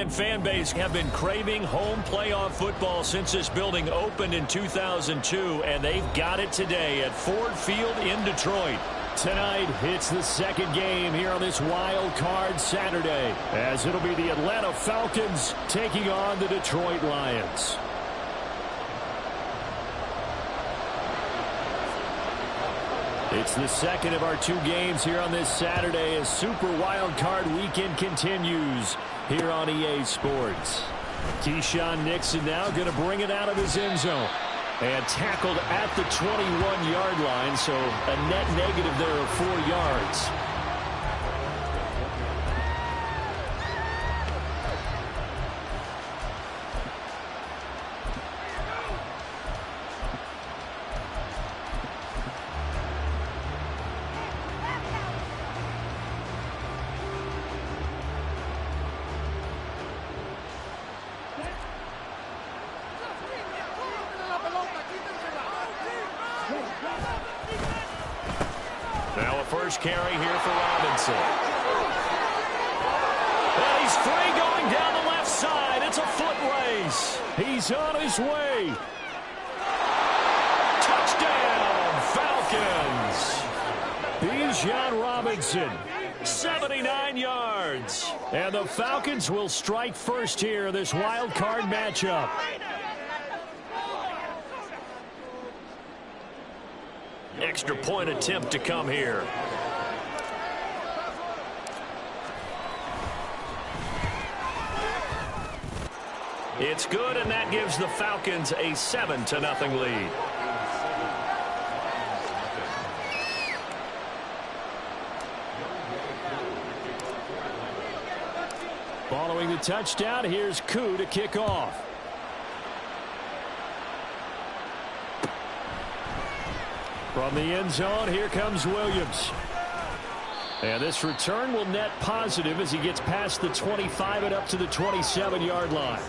Falcon fan base have been craving home playoff football since this building opened in 2002, and they've got it today at Ford Field in Detroit. Tonight, it's the second game here on this wild card Saturday, as it'll be the Atlanta Falcons taking on the Detroit Lions. It's the second of our two games here on this Saturday as Super Wild Card Weekend continues here on EA Sports. Keyshawn Nixon now going to bring it out of his end zone. And tackled at the 21-yard line, so a net negative there of 4 yards. Now a first carry here for Robinson. And he's free going down the left side. It's a foot race. He's on his way. Touchdown, Falcons. Bijan Robinson, 79 yards. And the Falcons will strike first here in this wild card matchup. Extra point attempt to come here. It's good, and that gives the Falcons a 7-0 lead. Following the touchdown, here's Koo to kick off. From the end zone, here comes Williams. And this return will net positive as he gets past the 25 and up to the 27-yard line.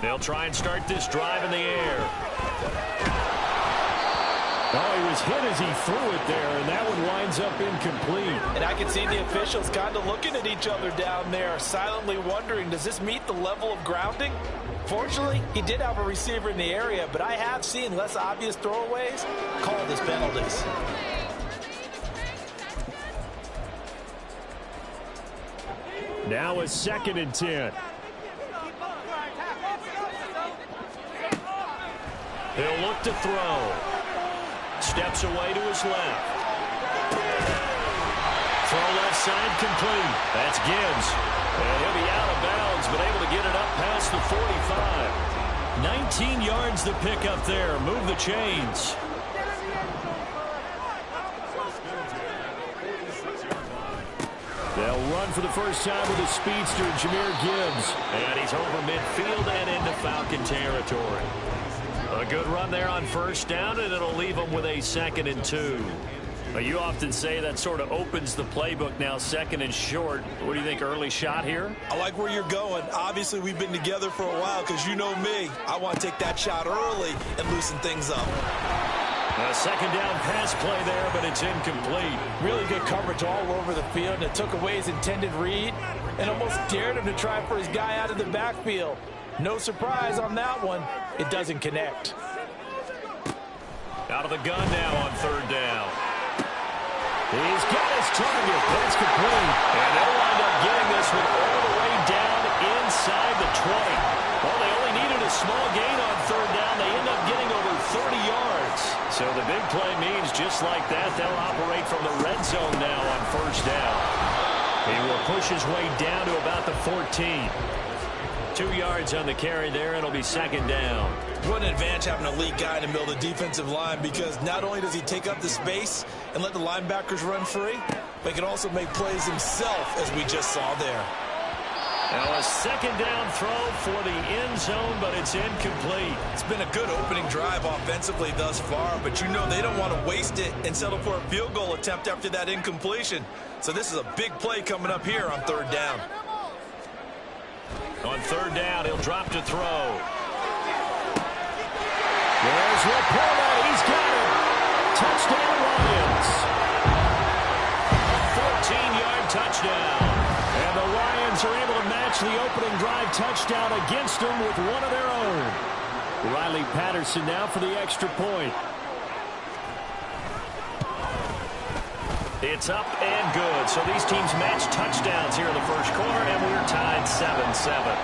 They'll try and start this drive in the air. Oh, he was hit as he threw it there, and that one winds up incomplete. And I can see the officials kind of looking at each other down there, silently wondering, does this meet the level of grounding? Fortunately, he did have a receiver in the area, but I have seen less obvious throwaways called as penalties. Now a 2nd and 10. He'll look to throw. Steps away to his left. Throw left side complete. That's Gibbs. And he'll be out of bounds, but able to get it up past the 45. 19 yards to pick up there. Move the chains. They'll run for the first time with a speedster, Jahmyr Gibbs. And he's over midfield and into Falcon territory. A good run there on first down, and it'll leave them with a 2nd and 2. You often say that sort of opens the playbook now, 2nd and short. What do you think, early shot here? I like where you're going. Obviously, we've been together for a while because you know me. I want to take that shot early and loosen things up. A 2nd down pass play there, but it's incomplete. Really good coverage all over the field, and it took away his intended read and almost dared him to try for his guy out of the backfield. No surprise on that one. It doesn't connect. Out of the gun now on 3rd down. He's got his target. That's complete. And they'll wind up getting this one all the way down inside the 20. Well, they only needed a small gain on 3rd down. They end up getting over 30 yards. So the big play means just like that, they'll operate from the red zone now on 1st down. He will push his way down to about the 14. 2 yards on the carry there, and it'll be 2nd down. What an advantage having a lead guy in the middle of the defensive line, because not only does he take up the space and let the linebackers run free, but he can also make plays himself, as we just saw there. Now a second down throw for the end zone, but it's incomplete. It's been a good opening drive offensively thus far, but you know they don't want to waste it and settle for a field goal attempt after that incompletion. So this is a big play coming up here on third down. On third down, he'll drop to throw. There's Laporta. He's got it. Touchdown, Lions. A 14-yard touchdown. And the Lions are able to match the opening drive touchdown against them with one of their own. Riley Patterson now for the extra point. It's up and good. So these teams match touchdowns here in the first quarter, and we're tied 7-7.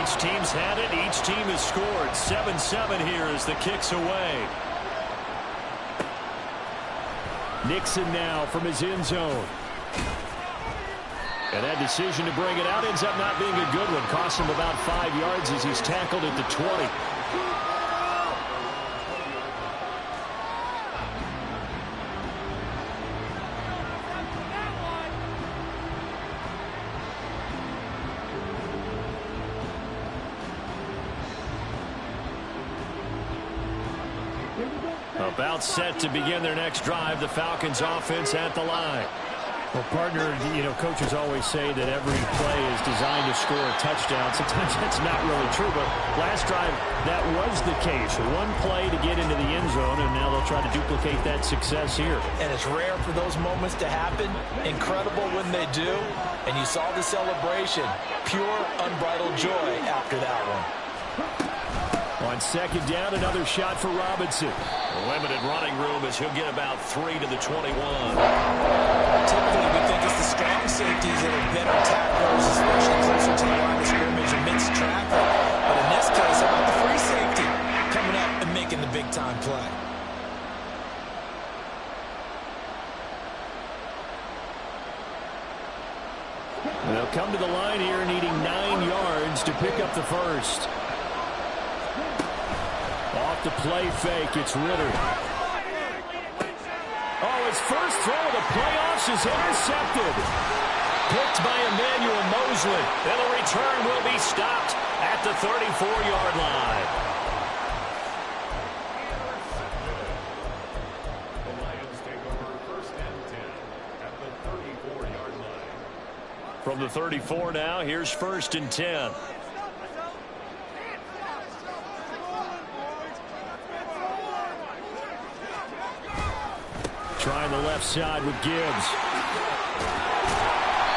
Each team's had it. Each team has scored. 7-7 here as the kick's away. Nixon now from his end zone. And that decision to bring it out ends up not being a good one. Costs him about 5 yards as he's tackled at the 20. About set to begin their next drive. The Falcons offense at the line. Well, partner, you know, coaches always say that every play is designed to score a touchdown. Sometimes that's not really true, but last drive, that was the case. One play to get into the end zone, and now they'll try to duplicate that success here. And it's rare for those moments to happen. Incredible when they do. And you saw the celebration. Pure, unbridled joy after that one. On second down, another shot for Robinson. Limited running room as he'll get about 3 to the 21. Typically, we think it's the strong safeties that are better tacklers, especially closer to the line of scrimmage amidst traffic. But in this case, how about the free safety coming up and making the big-time play? They'll come to the line here needing 9 yards to pick up the first. Off the play fake, it's Ritter. Oh, his first throw of the playoffs is intercepted. Picked by Emmanuel Mosley. And the return will be stopped at the 34-yard line. The Lions take over first and 10 at the 34-yard line. From the 34 now, here's first and 10. Trying the left side with Gibbs.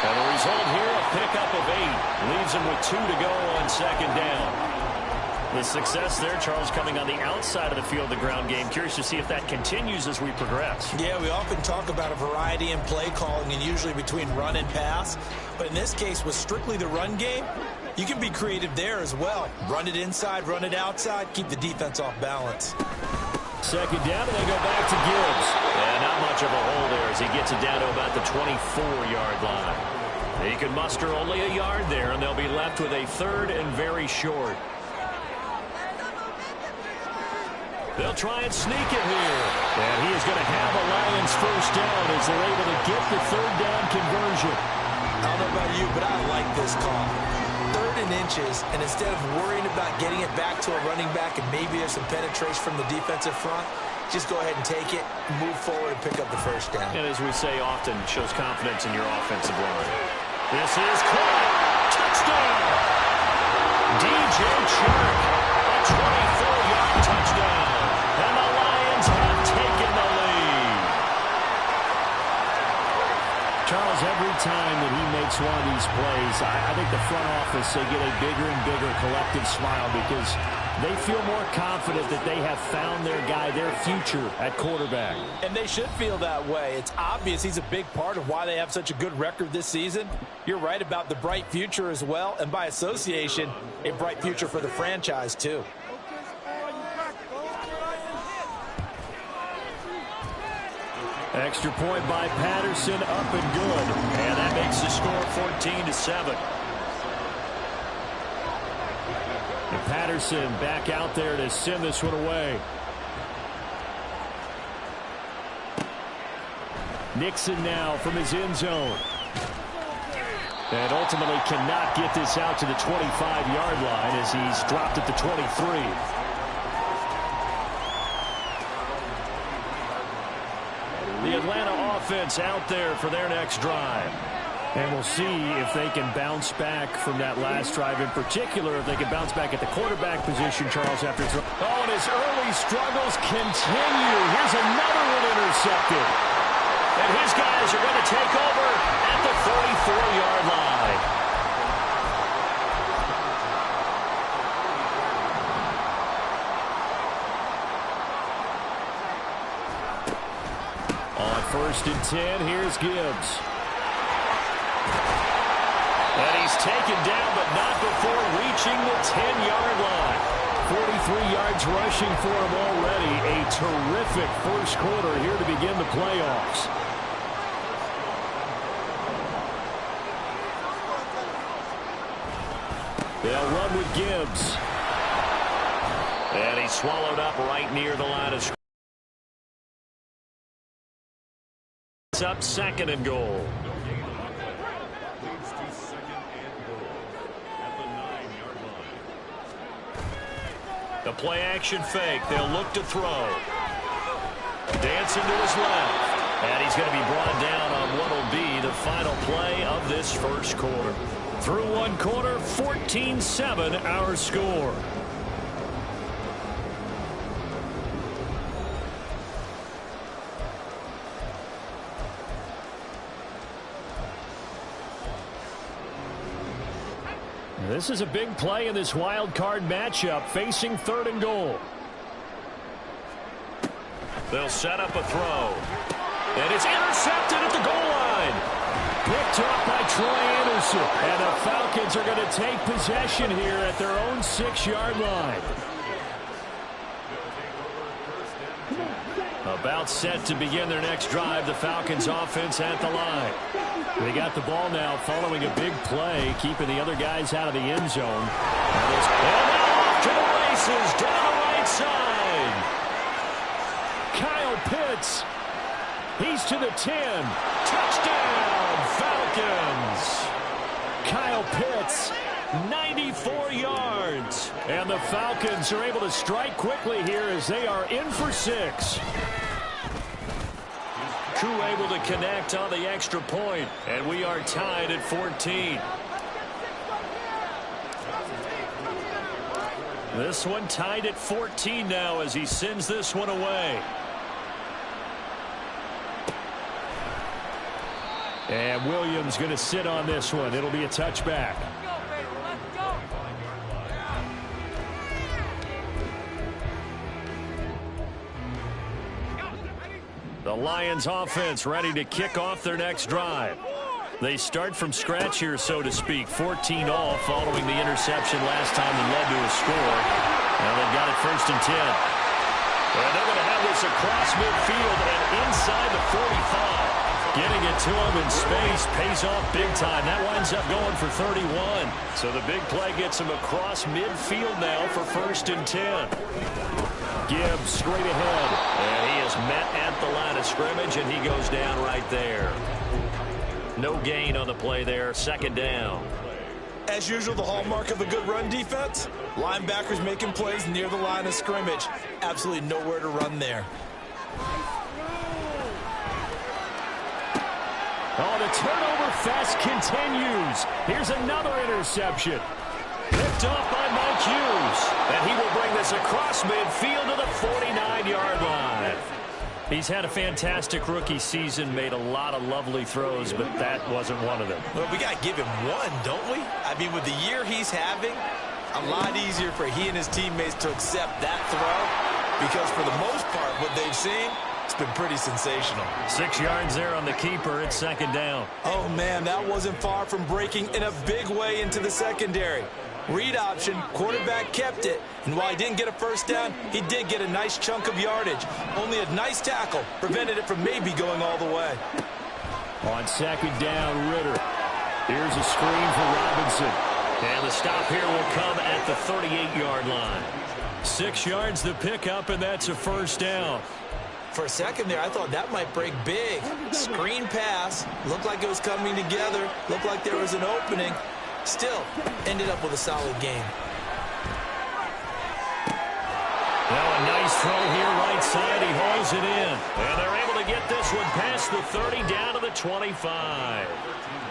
And the result here, a pickup of 8. Leaves him with 2 to go on second down. The success there, Charles, coming on the outside of the field, the ground game. Curious to see if that continues as we progress. Yeah, we often talk about a variety in play calling and usually between run and pass. But in this case, with strictly the run game, you can be creative there as well. Run it inside, run it outside, keep the defense off balance. Second down, and they go back to Gibbs. And not much of a hole there as he gets it down to about the 24-yard line. He can muster only a yard there, and they'll be left with a third and very short. They'll try and sneak it here. And he is going to have a Lions first down as they're able to get the third down conversion. I don't know about you, but I like this call. 3rd and inches, and instead of worrying about getting it back to a running back and maybe there's some penetration from the defensive front, just go ahead and take it, move forward, and pick up the first down. And as we say often, shows confidence in your offensive line. This is caught. Touchdown. DJ Chark, a 24-yard touchdown. And the Lions have taken the lead. Charles, every time that he makes one of these plays, I think the front office, they get a bigger and bigger collective smile because they feel more confident that they have found their guy, their future at quarterback. And they should feel that way. It's obvious he's a big part of why they have such a good record this season. You're right about the bright future as well, and by association, a bright future for the franchise too. Extra point by Patterson, up and good. And that makes the score 14-7. And Patterson back out there to send this one away. Nixon now from his end zone. And ultimately cannot get this out to the 25-yard line as he's dropped at the 23. The Atlanta offense out there for their next drive. And we'll see if they can bounce back from that last drive, in particular if they can bounce back at the quarterback position, Charles, after throw. Oh, and his early struggles continue. Here's another one intercepted. And his guys are going to take over at the 44-yard line. On 1st and 10, here's Gibbs. And he's taken down, but not before reaching the 10-yard line. 43 yards rushing for him already. A terrific first quarter here to begin the playoffs. They'll run with Gibbs. And he's swallowed up right near the line of scrimmage. It's up 2nd and goal. Leads to 2nd and goal at the 9-yard line. The play-action fake. They'll look to throw. Dancing to his left. And he's going to be brought down on what will be the final play of this first quarter. Through one quarter, 14-7 our score. This is a big play in this wild card matchup, facing 3rd and goal. They'll set up a throw. And it's intercepted at the goal line. Picked up by Troy Anderson. And the Falcons are going to take possession here at their own 6-yard line. About set to begin their next drive. The Falcons offense at the line. They got the ball now following a big play, keeping the other guys out of the end zone. And now off to the races down the right side. Kyle Pitts. He's to the 10. Touchdown, Falcons. Kyle Pitts, 94 yards. And the Falcons are able to strike quickly here as they are in for 6. Koo able to connect on the extra point, and we are tied at 14. This one tied at 14 now as he sends this one away. And Williams going to sit on this one. It'll be a touchback. The Lions offense ready to kick off their next drive. They start from scratch here, so to speak. 14 all following the interception last time that led to a score. Now they've got it 1st and 10. And they're going to have this across midfield and inside the 45. Getting it to him in space pays off big time. That winds up going for 31. So the big play gets him across midfield now for 1st and 10. Gibbs straight ahead. And he is met at the line of scrimmage, and he goes down right there. No gain on the play there. 2nd down. As usual, the hallmark of a good run defense, linebackers making plays near the line of scrimmage. Absolutely nowhere to run there. Oh, the turnover fest continues. Here's another interception. Picked off by Mike Hughes. And he will bring this across midfield to the 49-yard line. He's had a fantastic rookie season, made a lot of lovely throws, but that wasn't one of them. Well, we got to give him one, don't we? I mean, with the year he's having, a lot easier for he and his teammates to accept that throw, because for the most part, what they've seen, it's been pretty sensational. 6 yards there on the keeper. It's 2nd down. Oh, man, that wasn't far from breaking in a big way into the secondary. Read option, quarterback kept it, and while he didn't get a 1st down, he did get a nice chunk of yardage. Only a nice tackle prevented it from maybe going all the way. On 2nd down, Ritter. Here's a screen for Robinson. And the stop here will come at the 38-yard line. 6 yards the pickup, and that's a 1st down. For a second there, I thought that might break big. Screen pass. Looked like it was coming together. Looked like there was an opening. Still, ended up with a solid game. Now a nice throw here right side. He hauls it in. And they're able to get this one past the 30 down to the 25.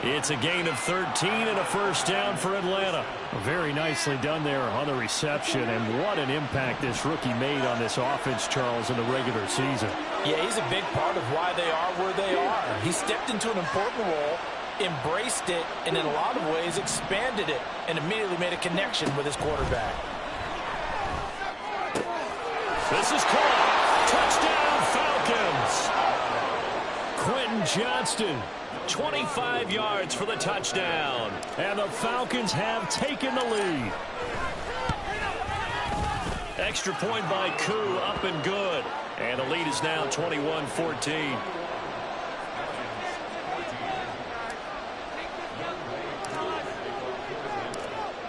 It's a gain of 13 and a first down for Atlanta. Very nicely done there on the reception, and what an impact this rookie made on this offense, Charles, in the regular season. Yeah, he's a big part of why they are where they are. He stepped into an important role, embraced it, and in a lot of ways expanded it, and immediately made a connection with his quarterback. This is caught. Touchdown, Falcons. Quentin Johnston, 25 yards for the touchdown. and the Falcons have taken the lead. Extra point by Koo, up and good. And the lead is now 21-14.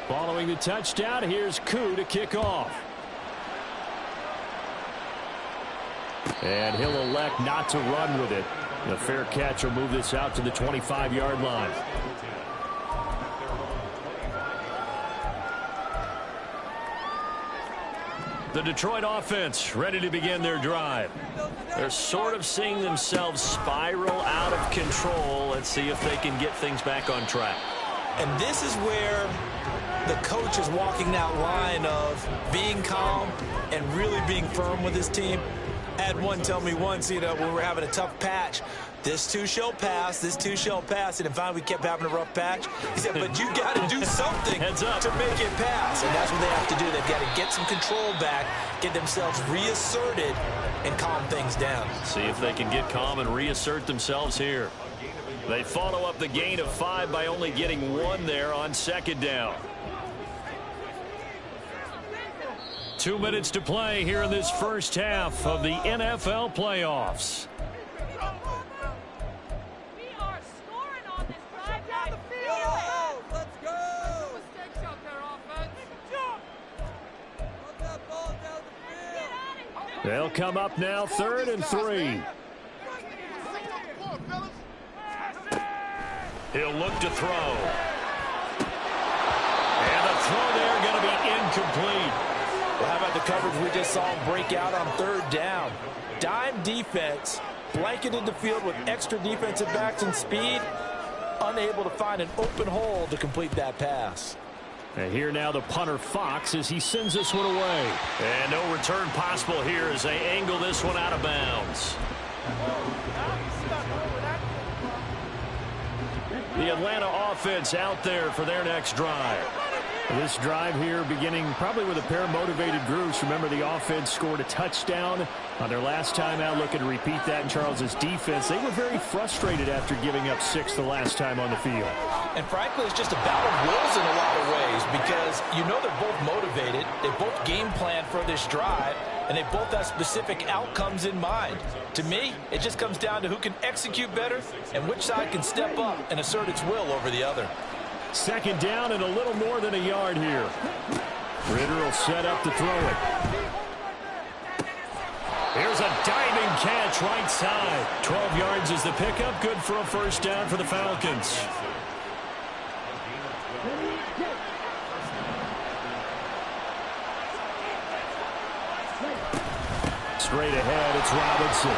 Following the touchdown, here's Koo to kick off. And he'll elect not to run with it. The fair catch will move this out to the 25-yard line. The Detroit offense ready to begin their drive. They're sort of seeing themselves spiral out of control. Let's see if they can get things back on track. And this is where the coach is walking that line of being calm and really being firm with his team. I had one tell me once, when we're having a tough patch, this too shall pass, this too shall pass. And finally we kept having a rough patch. He said, but you got to do something Heads up. to make it pass. And that's what they have to do. They've got to get some control back, get themselves reasserted, and calm things down. See if they can get calm and reassert themselves here. They follow up the gain of 5 by only getting 1 there on second down. 2 minutes to play here in this first half of the NFL playoffs. We are scoring on this drive down the field. Let's go. Mistakes out there, offense. Put that ball down the field. They'll come up now, 3rd and 3. He'll look to throw. And the throw there going to be incomplete. Well, how about the coverage we just saw him break out on 3rd down? Dime defense, blanketed the field with extra defensive backs and speed, unable to find an open hole to complete that pass. And here now the punter Fox as he sends this one away. And no return possible here as they angle this one out of bounds. The Atlanta offense out there for their next drive. This drive here beginning probably with a pair of motivated groups. Remember, the offense scored a touchdown on their last time out. Looking to repeat that in Charles's defense. They were very frustrated after giving up 6 the last time on the field. And frankly, it's just a battle of wills in a lot of ways because they're both motivated. They both game plan for this drive, and they both have specific outcomes in mind. To me, it just comes down to who can execute better and which side can step up and assert its will over the other. Second down and a little more than a yard here. Ritter will set up to throw it. Here's a diving catch right side. 12 yards is the pickup. Good for a first down for the Falcons. Straight ahead, it's Robinson.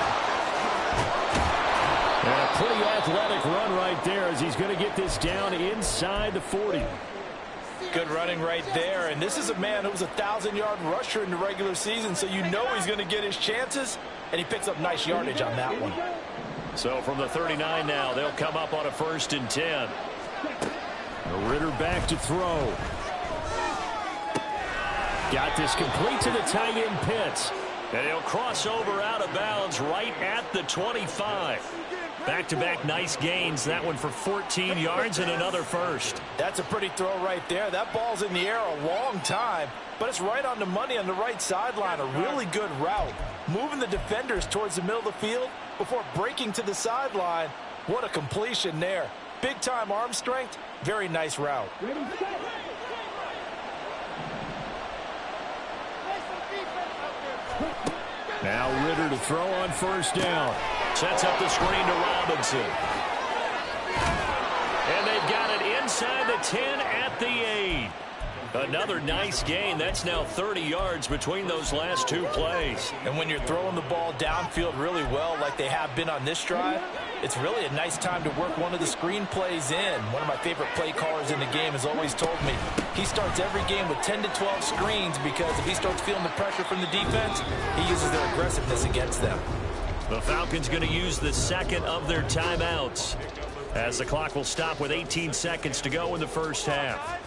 And a pretty athletic run right there as he's going to get this down inside the 40. Good running right there. And this is a man who was a 1,000-yard rusher in the regular season, so he's going to get his chances, and he picks up nice yardage on that one. So from the 39 now, they'll come up on a 1st and 10. Ritter back to throw. Got this complete to the tight end Pitts. And he'll cross over out of bounds right at the 25. Back-to-back nice gains. That one for 14 yards and another first. That's a pretty throw right there. That ball's in the air a long time, but it's right on the money on the right sideline. A really good route. Moving the defenders towards the middle of the field before breaking to the sideline. What a completion there. Big-time arm strength. Very nice route. Now Ritter to throw on first down. Sets up the screen to Robinson. And they've got it inside the 10 at the 8. Another nice gain. That's now 30 yards between those last two plays. And when you're throwing the ball downfield really well like they have been on this drive, it's really a nice time to work one of the screen plays in. One of my favorite play callers in the game has always told me he starts every game with 10 to 12 screens because if he starts feeling the pressure from the defense, he uses their aggressiveness against them. The Falcons going to use the second of their timeouts as the clock will stop with 18 seconds to go in the first half.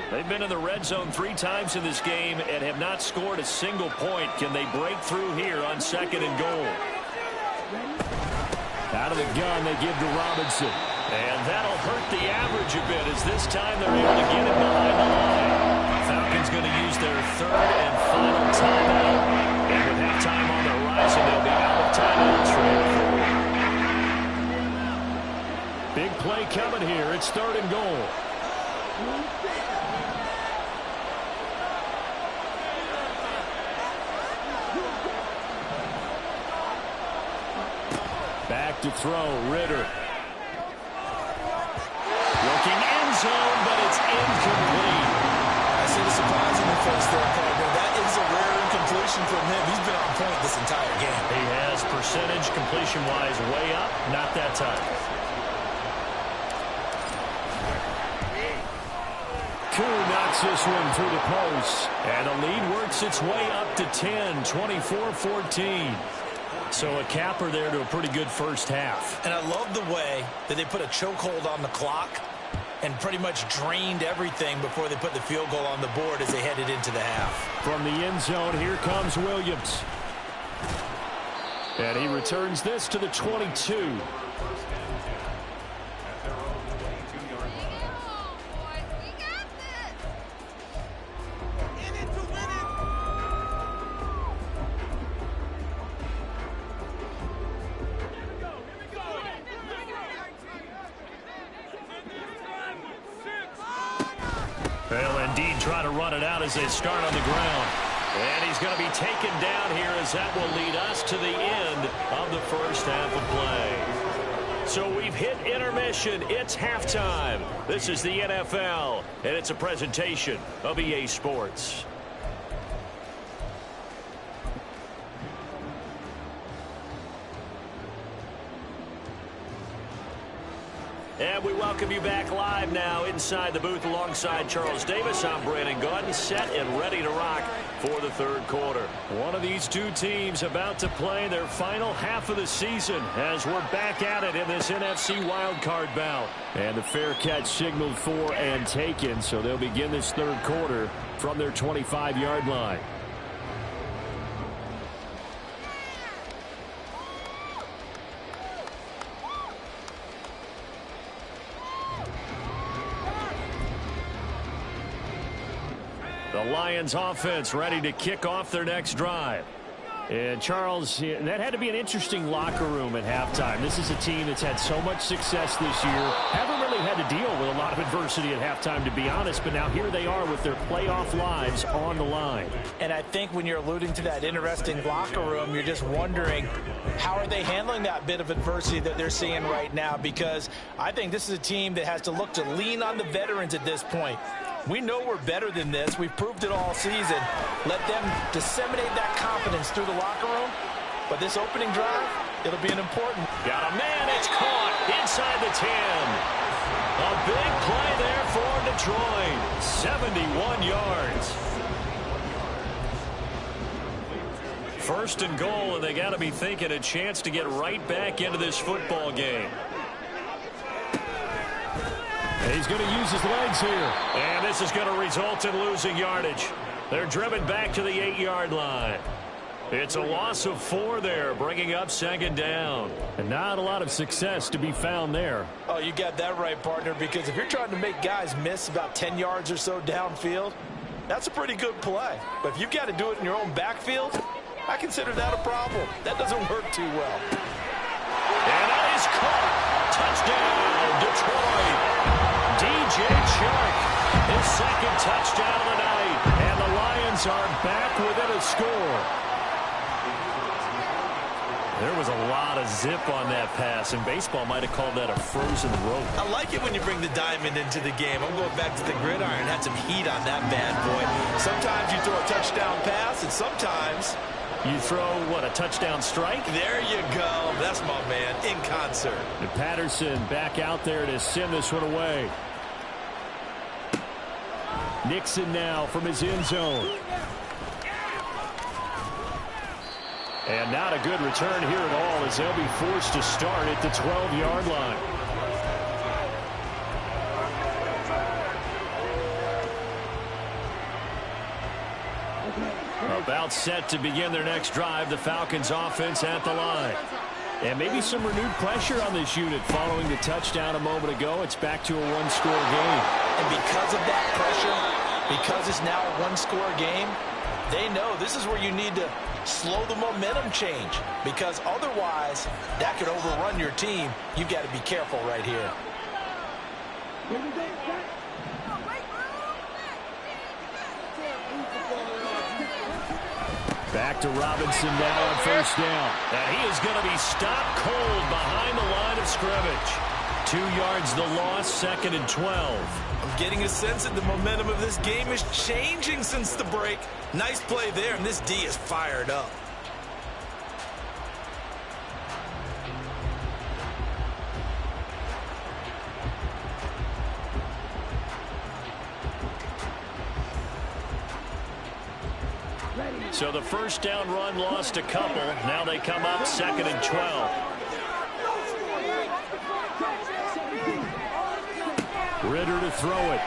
They've been in the red zone 3 times in this game and have not scored a single point. Can they break through here on second and goal? Out of the gun, they give to Robinson. And that'll hurt the average a bit as this time they're able to get it behind the line. Falcons going to use their third and final timeout. And with halftime on the horizon, they'll be out of timeouts right. Big play coming here. It's third and goal. Back to throw, Ritter. Looking end zone, but it's incomplete. I see the surprise in the face there, partner. That is a rare incompletion from him. He's been on point this entire game. He has percentage completion-wise way up, not that time. Koo knocks this one through the post. And the lead works its way up to 10, 24-14. So a capper there to a pretty good first half. And I love the way that they put a chokehold on the clock and pretty much drained everything before they put the field goal on the board as they headed into the half. From the end zone, here comes Williams. And he returns this to the 22. They'll indeed try to run it out as they start on the ground. And he's going to be taken down here as that will lead us to the end of the first half of play. So we've hit intermission. It's halftime. This is the NFL, and it's a presentation of EA Sports. And we welcome you back live now inside the booth alongside Charles Davis. I'm Brandon Gaudin, set and ready to rock for the third quarter. One of these two teams about to play their final half of the season as we're back at it in this NFC wildcard bout. And the fair catch signaled for and taken, so they'll begin this third quarter from their 25-yard line. The Lions offense ready to kick off their next drive. And Charles, that had to be an interesting locker room at halftime. This is a team that's had so much success this year. Haven't really had to deal with a lot of adversity at halftime, to be honest. But now here they are with their playoff lives on the line. And I think when you're alluding to that interesting locker room, you're just wondering, how are they handling that bit of adversity that they're seeing right now? Because I think this is a team that has to look to lean on the veterans at this point. We know we're better than this. We've proved it all season. Let them disseminate that confidence through the locker room. But this opening drive, it'll be an important. Got a man, it's caught inside the 10. A big play there for Detroit. 71 yards. First and goal, and they got to be thinking a chance to get right back into this football game. He's going to use his legs here. And this is going to result in losing yardage. They're driven back to the 8-yard line. It's a loss of 4 there, bringing up second down. And not a lot of success to be found there. Oh, you got that right, partner, because if you're trying to make guys miss about 10 yards or so downfield, that's a pretty good play. But if you've got to do it in your own backfield, I consider that a problem. That doesn't work too well. And that is caught. Touchdown, Detroit. DJ Chark, his second touchdown Falcons are back within a score. There was a lot of zip on that pass, and baseball might have called that a frozen rope. I like it when you bring the diamond into the game. I'm going back to the gridiron. Had some heat on that bad boy. Sometimes you throw a touchdown pass, and sometimes you throw, what, a touchdown strike? There you go. That's my man, in concert. And Patterson back out there to send this one away. Nixon now from his end zone. And not a good return here at all, as they'll be forced to start at the 12-yard line. About set to begin their next drive, the Falcons offense at the line. And maybe some renewed pressure on this unit following the touchdown a moment ago. It's back to a one-score game. And because of that pressure, because it's now a one-score game, they know this is where you need to slow the momentum change, because otherwise that could overrun your team. You've got to be careful right here. Back to Robinson now on first down. And he is going to be stopped cold behind the line of scrimmage. 2 yards the loss, 2nd and 12. I'm getting a sense that the momentum of this game is changing since the break. Nice play there, and this D is fired up. So the first down run lost a couple. Now they come up 2nd and 12. Ritter to throw it.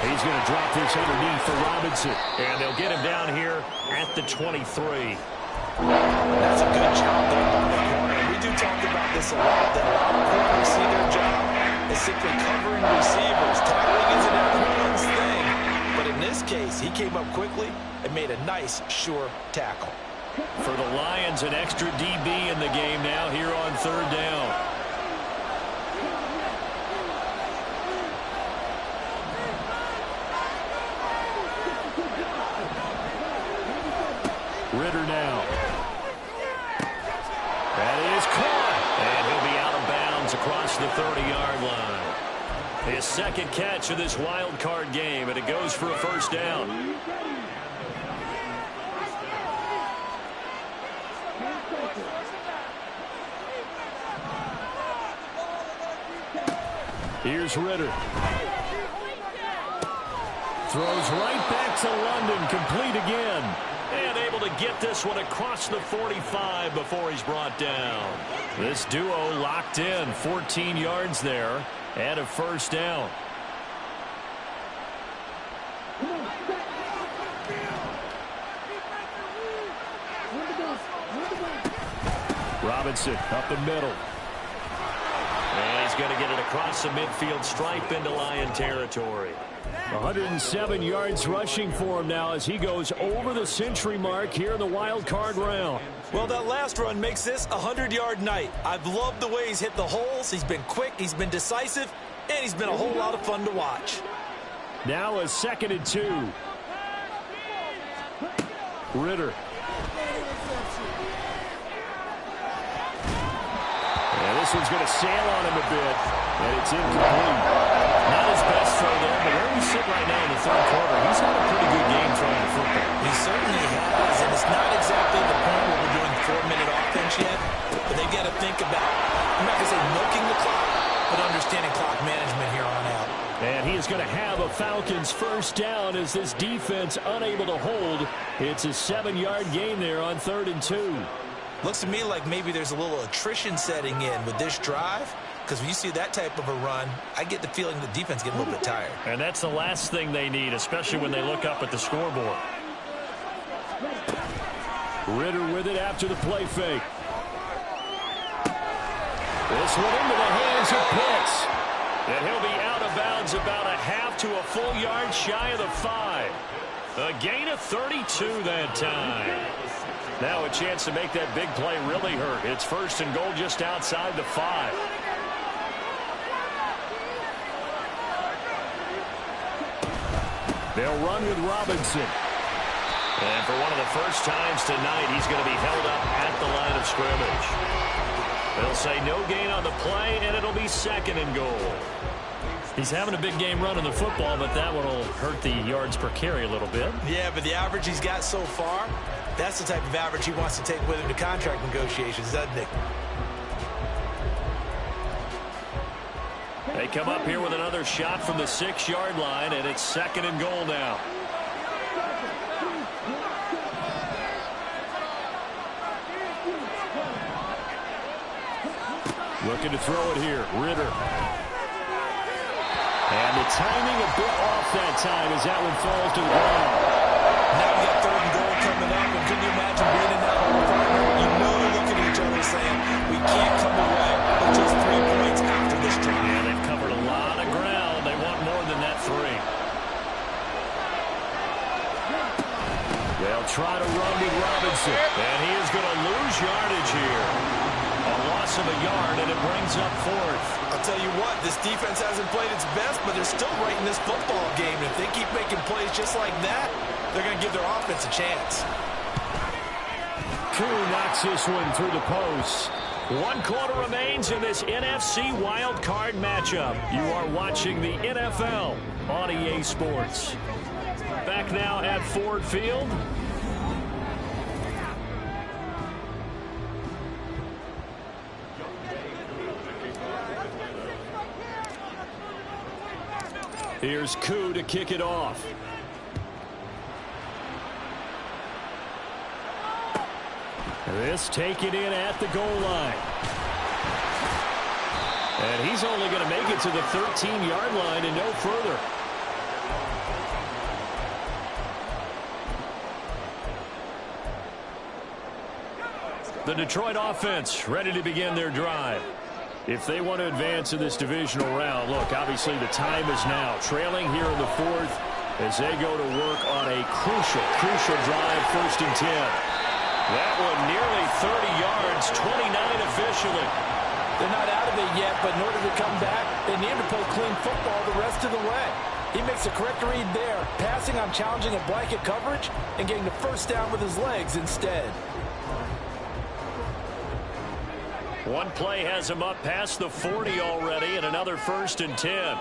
He's going to drop this underneath for Robinson. And they'll get him down here at the 23. That's a good job there by the corner. We do talk about this a lot, that a lot of corners see their job as simply covering receivers. Tackling isn't everyone's thing. But in this case, he came up quickly and made a nice, sure tackle. For the Lions, an extra DB in the game now here on 3rd down. Ritter now. That is caught. And he'll be out of bounds across the 30-yard line. His second catch of this wild card game, and it goes for a first down. Here's Ritter. Throws right back to London, complete again. And able to get this one across the 45 before he's brought down. This duo locked in, 14 yards there, and a first down. Robinson up the middle. And he's going to get it across the midfield stripe into Lion territory. 107 yards rushing for him now as he goes over the century mark here in the wild card round. Well, that last run makes this a 100-yard night. I've loved the way he's hit the holes. He's been quick, he's been decisive, and he's been a whole lot of fun to watch. Now a 2nd and 2. Ritter. And this one's going to sail on him a bit, and it's incomplete. Not his best throw there, but where we sit right now in the 3rd quarter, he's had a pretty good game throwing the football. He certainly has, and it's not exactly the point where we're doing 4-minute offense yet, but they've got to think about, I'm not going to say milking the clock, but understanding clock management here on out. And he is going to have a Falcons first down as this defense unable to hold. It's a 7-yard gain there on 3rd and 2. Looks to me like maybe there's a little attrition setting in with this drive, because when you see that type of a run, I get the feeling the defense getting a little bit tired. And that's the last thing they need, especially when they look up at the scoreboard. Ritter with it after the play fake. This one into the hands of Pitts. And he'll be out of bounds about a half to a full yard shy of the 5. A gain of 32 that time. Now a chance to make that big play really hurt. It's 1st and goal just outside the 5. They'll run with Robinson. And for one of the first times tonight, he's going to be held up at the line of scrimmage. They'll say no gain on the play, and it'll be 2nd and goal. He's having a big game running the football, but that one will hurt the yards per carry a little bit. Yeah, but the average he's got so far, that's the type of average he wants to take with him to contract negotiations, doesn't he? They come up here with another shot from the 6-yard line, and it's 2nd and goal now. Looking to throw it here. Ritter. And the timing a bit off that time as that one falls to the ground. Now we got 3rd and goal coming up, and can you imagine being in that hole, partner? You know they're looking at each other saying, we can't come away with just 3 points after this drive. Yeah, they've covered a lot of ground. They want more than that 3. They'll try to run with Robinson. And he is going to lose yardage here. A loss of a yard, and it brings up 4th. I'll tell you what, this defense hasn't played its best, but they're still right in this football game. If they keep making plays just like that, they're going to give their offense a chance. Koo knocks this one through the post. 1 quarter remains in this NFC Wild Card matchup. You are watching the NFL on EA Sports. Back now at Ford Field. Here's Koo to kick it off. This taken in at the goal line. And he's only going to make it to the 13-yard line and no further. The Detroit offense ready to begin their drive. If they want to advance in this divisional round, look, obviously the time is now. Trailing here in the 4th as they go to work on a crucial drive, 1st and 10. That one nearly 30 yards, 29 officially. They're not out of it yet, but in order to come back, they need to play clean football the rest of the way. He makes a correct read there, passing on challenging a blanket coverage and getting the 1st down with his legs instead. One play has him up past the 40 already, and another 1st and 10.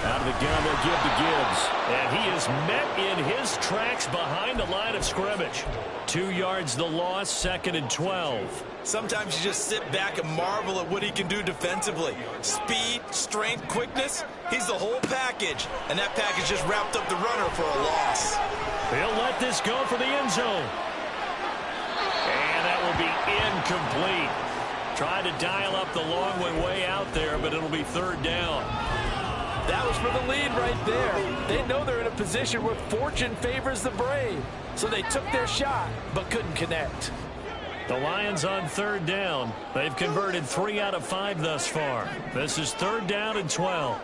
Out of the gun, they'll give to Gibbs. And he is met in his tracks behind the line of scrimmage. 2 yards the loss, 2nd and 12. Sometimes you just sit back and marvel at what he can do defensively. Speed, strength, quickness, he's the whole package. And that package just wrapped up the runner for a loss. He'll let this go for the end zone. And that will be incomplete. Trying to dial up the long way out there, but it'll be 3rd down. That was for the lead right there. They know they're in a position where fortune favors the brave. So they took their shot, but couldn't connect. The Lions on 3rd down. They've converted 3 out of 5 thus far. This is 3rd down and 12.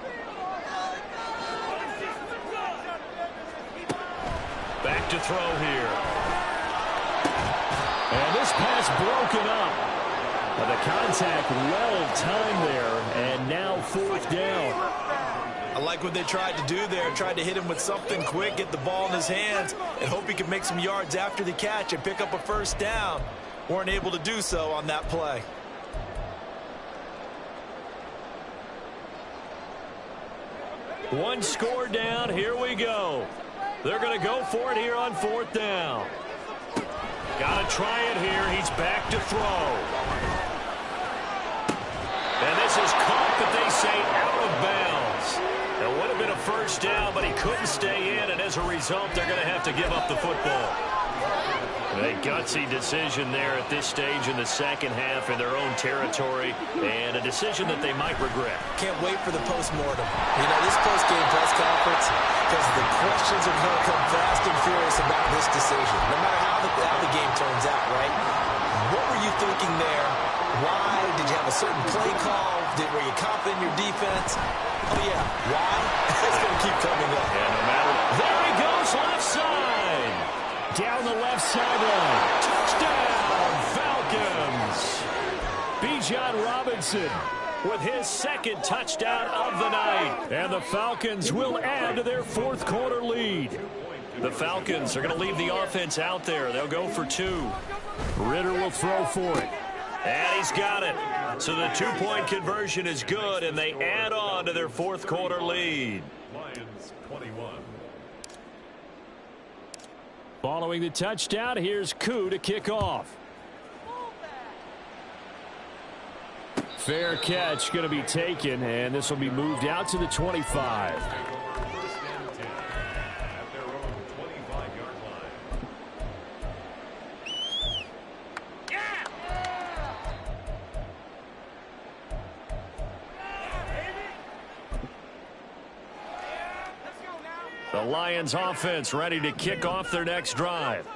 Back to throw here. And this pass broken up. But the contact well timed there, and now 4th down. I like what they tried to do there. Tried to hit him with something quick, get the ball in his hands, and hope he could make some yards after the catch and pick up a 1st down. Weren't able to do so on that play. One score down. Here we go. They're going to go for it here on 4th down. Got to try it here. He's back to throw. And this is caught, but they say out of bounds. It would have been a 1st down, but he couldn't stay in, and as a result, they're going to have to give up the football. A gutsy decision there at this stage in the 2nd half in their own territory, and a decision that they might regret. Can't wait for the post-mortem. You know, this post-game press conference, because the questions are going to come fast and furious about this decision, no matter how the game turns out, right? What were you thinking there? Why? Did you have a certain play call? Were you confident in your defense? Oh, yeah. Why? It's going to keep coming up. Yeah, no matter. There he goes, left side. Down the left sideline. Touchdown, Falcons. Bijan Robinson with his second touchdown of the night. And the Falcons will add to their fourth quarter lead. The Falcons are going to leave the offense out there. They'll go for 2. Ritter will throw for it. And he's got it. So the 2-point conversion is good, and they add on to their fourth quarter lead. Lions 21. Following the touchdown, here's Koo to kick off. Fair catch going to be taken, and this will be moved out to the 25. First and 10 at their own 25-yard line. The Lions offense ready to kick off their next drive.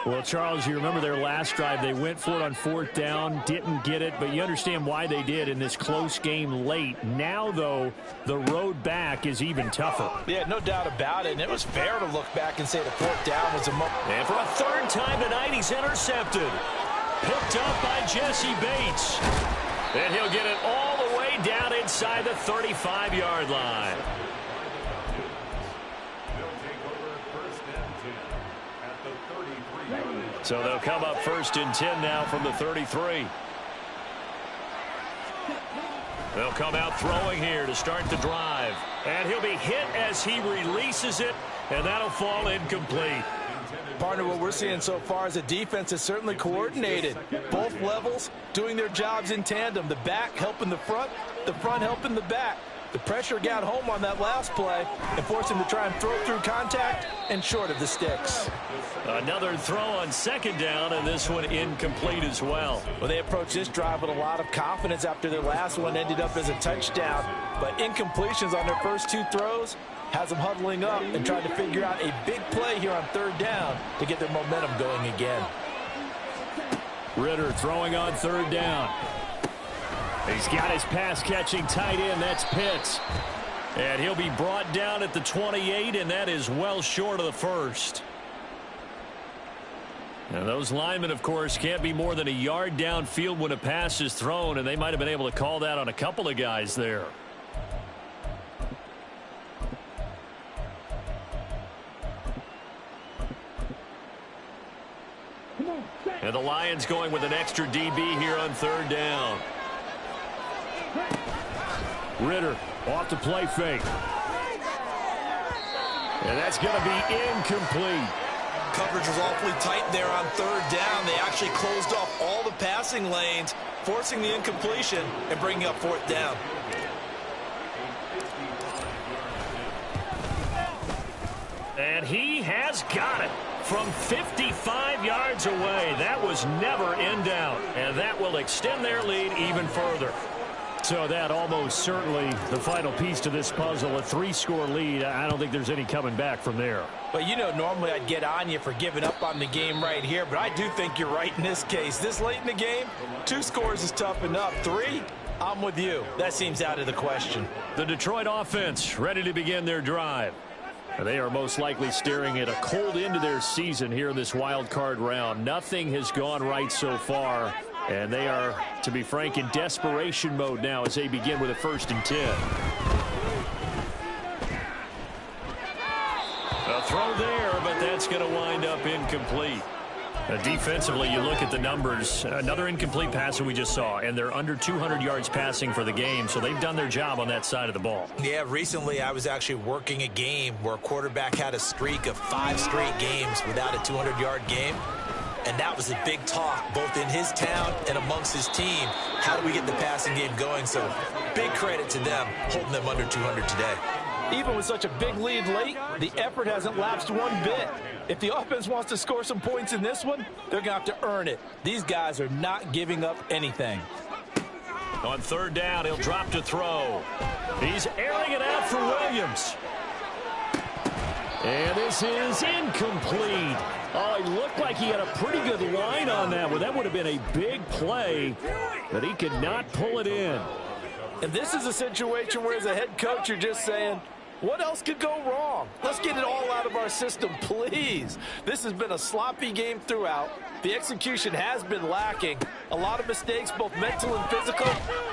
Well, Charles, you remember their last drive. They went for it on 4th down, didn't get it, but you understand why they did in this close game late. Now, though, the road back is even tougher. Yeah, no doubt about it. And it was fair to look back and say the 4th down was a moment. And for a 3rd time tonight, he's intercepted. Picked up by Jesse Bates. And he'll get it all the way down inside the 35-yard line. So they'll come up 1st and 10 now from the 33. They'll come out throwing here to start the drive. And he'll be hit as he releases it, and that'll fall incomplete. Partner, what we're seeing so far is the defense is certainly coordinated. Both levels doing their jobs in tandem. The back helping the front helping the back. The pressure got home on that last play and forced him to try and throw through contact and short of the sticks. Another throw on 2nd down, and this one incomplete as well. Well, they approached this drive with a lot of confidence after their last one ended up as a touchdown. But incompletions on their first 2 throws has them huddling up and trying to figure out a big play here on 3rd down to get their momentum going again. Ritter throwing on 3rd down. He's got his pass-catching tight end. That's Pitts. And he'll be brought down at the 28, and that is well short of the 1st. Now, those linemen, of course, can't be more than a yard downfield when a pass is thrown, and they might have been able to call that on a couple of guys there. And the Lions going with an extra DB here on 3rd down. Ritter off the play fake. And that's going to be incomplete. Coverage was awfully tight there on 3rd down. They actually closed off all the passing lanes, forcing the incompletion and bringing up 4th down. And he has got it from 55 yards away. That was never in doubt, and that will extend their lead even further. So that almost certainly the final piece to this puzzle, a 3-score lead. I don't think there's any coming back from there. But, you know, normally I'd get on you for giving up on the game right here, but I do think you're right in this case. This late in the game, 2 scores is tough enough. 3, I'm with you. That seems out of the question. The Detroit offense ready to begin their drive. They are most likely staring at a cold end to their season here in this wild card round. Nothing has gone right so far, and they are, to be frank, in desperation mode now as they begin with a 1st and 10. A throw there, but that's going to wind up incomplete. Defensively, you look at the numbers. Another incomplete pass that we just saw, and they're under 200 yards passing for the game, so they've done their job on that side of the ball. Yeah, recently I was actually working a game where a quarterback had a streak of 5 straight games without a 200-yard game, and that was a big talk both in his town and amongst his team. How do we get the passing game going? So big credit to them holding them under 200 today. Even with such a big lead late, the effort hasn't lapsed one bit. If the offense wants to score some points in this one, they're going to have to earn it. These guys are not giving up anything. On 3rd down, he'll drop to throw. He's airing it out for Williams. And this is incomplete. Oh, he looked like he had a pretty good line on that one. That would have been a big play, but he could not pull it in. And this is a situation where, as a head coach, you're just saying, What else could go wrong? Let's get it all out of our system, please. This has been a sloppy game throughout. The execution has been lacking. A lot of mistakes, both mental and physical.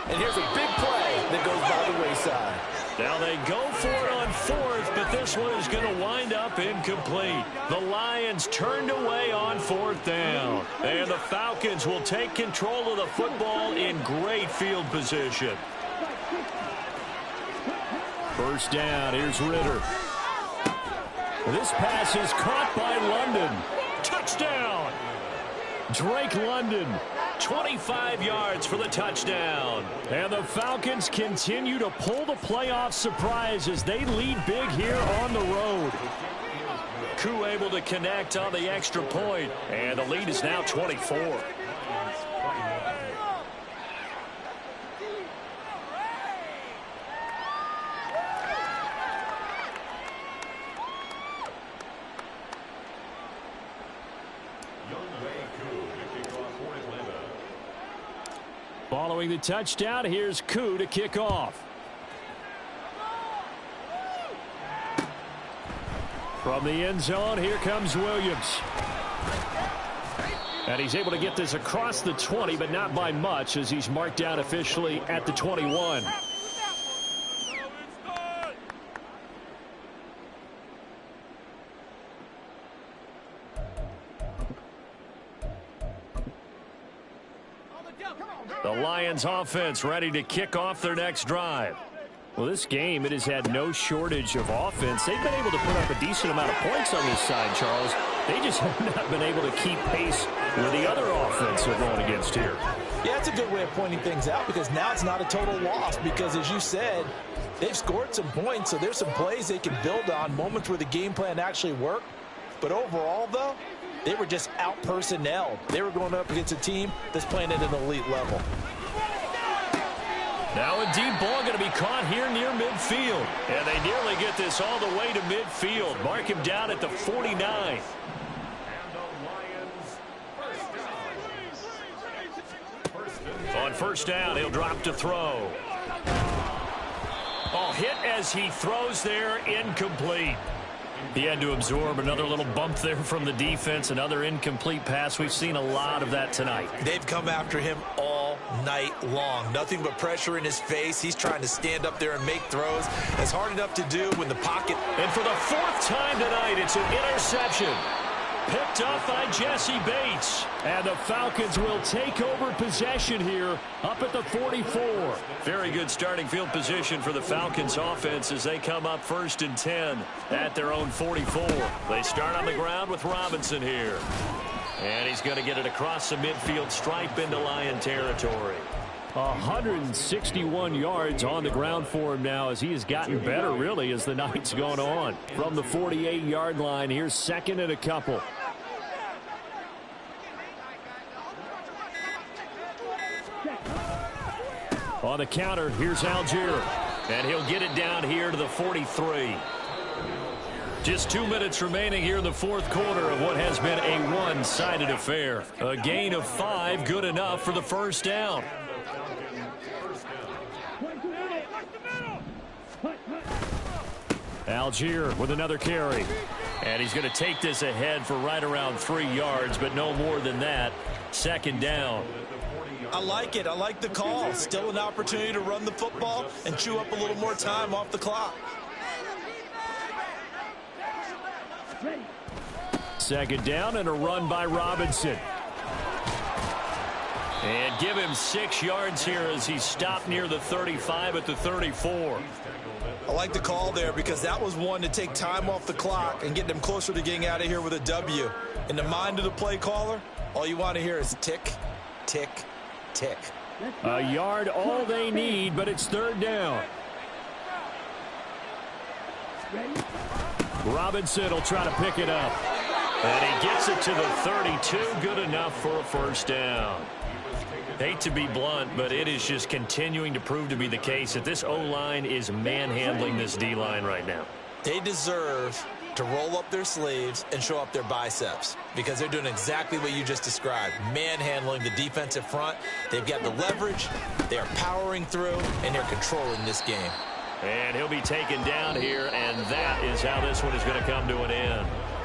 And here's a big play that goes by the wayside. Now they go for it on fourth, but this one is going to wind up incomplete. The Lions turned away on fourth down. And the Falcons will take control of the football in great field position. First down, here's Ritter. This pass is caught by London. Touchdown! Drake London, 25 yards for the touchdown. And the Falcons continue to pull the playoff surprise as they lead big here on the road. Koo able to connect on the extra point, and the lead is now 24. Following the touchdown, here's Koo to kick off. From the end zone, here comes Williams. And he's able to get this across the 20, but not by much, as he's marked down officially at the 21. The Lions offense ready to kick off their next drive. Well, this game, it has had no shortage of offense. They've been able to put up a decent amount of points on this side, Charles. They just have not been able to keep pace with the other offense they're going against here. Yeah, it's a good way of pointing things out, because now it's not a total loss, because as you said, they've scored some points, so there's some plays they can build on, moments where the game plan actually worked. But overall, though, they were just out-personnelled. They were going up against a team that's playing at an elite level. Now a deep ball going to be caught here near midfield. And they nearly get this all the way to midfield. Mark him down at the 49. On first down, he'll drop to throw. Oh, hit as he throws there, incomplete. He had to absorb another little bump there from the defense, another incomplete pass. We've seen a lot of that tonight. They've come after him all night long. Nothing but pressure in his face. He's trying to stand up there and make throws. It's hard enough to do when the pocket. And for the fourth time tonight, it's an interception. Picked up by Jesse Bates. And the Falcons will take over possession here up at the 44. Very good starting field position for the Falcons offense as they come up 1st and 10 at their own 44. They start on the ground with Robinson here. And he's going to get it across the midfield stripe into Lion territory. 161 yards on the ground for him now as he has gotten better, really, as the night's gone on. From the 48-yard line, here's 2nd and a couple. On the counter, here's Algier. And he'll get it down here to the 43. Just 2 minutes remaining here in the fourth quarter of what has been a one-sided affair. A gain of 5, good enough for the first down. Algier with another carry. And he's going to take this ahead for right around 3 yards, but no more than that. 2nd down. I like it. I like the call. Still an opportunity to run the football and chew up a little more time off the clock. 2nd down and a run by Robinson. And give him 6 yards here as he's stopped near the 35 at the 34. I like the call there because that was one to take time off the clock and get them closer to getting out of here with a W. In the mind of the play caller, all you want to hear is tick, tick, tick. A yard all they need, but it's 3rd down. Robinson will try to pick it up. And he gets it to the 32. Good enough for a first down. Hate to be blunt, but it is just continuing to prove to be the case that this O-line is manhandling this D-line right now. They deserve to roll up their sleeves and show up their biceps because they're doing exactly what you just described, manhandling the defensive front. They've got the leverage, they're powering through, and they're controlling this game. And he'll be taken down here, and that is how this one is going to come to an end.